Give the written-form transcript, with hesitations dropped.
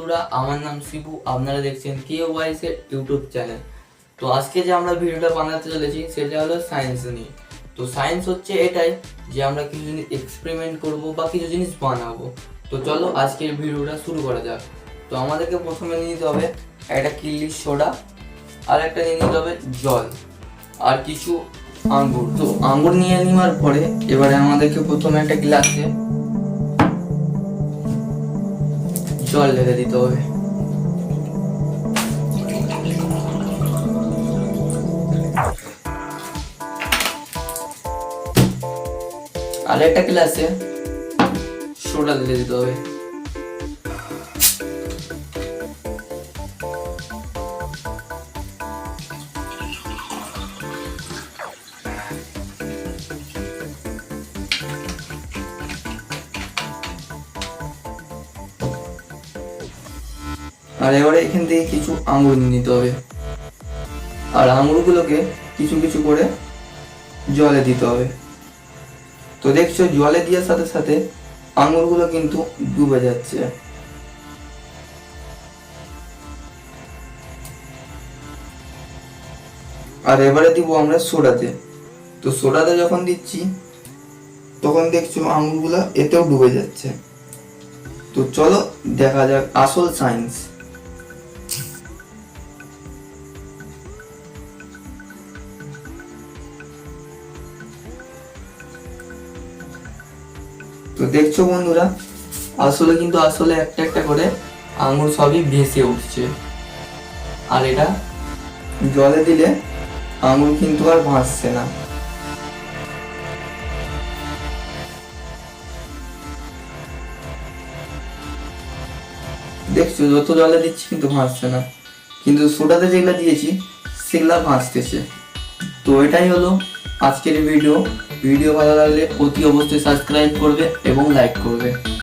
বন্ধুরা, আমার নাম শিবু। আপনারা দেখছেন KOYS এর ইউটিউব চ্যানেল। তো আজকে যে আমরা ভিডিওটা বানাতে চলেছি সেটা হলো সায়েন্স নিয়ে। তো সায়েন্স হচ্ছে এটাই যে আমরা কিছু জিনিস এক্সপেরিমেন্ট করব বা কিছু জিনিস বানাবো। তো চলো আজকের ভিডিওটা শুরু করা যাক। তো আমাদেরকে প্রথমে নিয়ে নিতে হবে একটা কিডনি সোডা, আর একটা নিয়ে নিতে হবে জল, আর কিছু আঙ্গুর। তো আঙ্গুর নিয়ে নেওয়ার পরে এবারে আমাদেরকে প্রথমে একটা গ্লাসে জল ঢেলে দিতে হবে। আর একটা গ্লাসে সোডা ঢেলে দিতে হবে। আর এবারে এখান থেকে কিছু আঙুর নিয়ে নিতে হবে, আর আঙুরগুলোকে কিছু কিছু করে জলে দিতে হবে। তো দেখছো জলে দেওয়ার সাথে সাথে আঙুরগুলো কিন্তু ডুবে যাচ্ছে। আর এবারে দিব আমরা সোডাতে। তো সোডাতে যখন দিচ্ছি তখন দেখছো আঙুরগুলো এতেও ডুবে যাচ্ছে। তো চলো দেখা যাক আসল সায়েন্স। তো দেখছো বন্ধুরা, আসলে একটা একটা করে আঙুর সবই ভেসে উঠছে। আর এটা জলে দিলে আঙুর কিন্তু আর ভাসছে না। দেখছো যত জলে দিচ্ছি কিন্তু ভাসছে না, কিন্তু সোডাতে যেগুলো দিয়েছি সেগুলা ভাসতেছে। তো এটাই হলো আজকের ভিডিও। ভালো লাগলে অতি অবশ্যই সাবস্ক্রাইব করবে এবং লাইক করবে।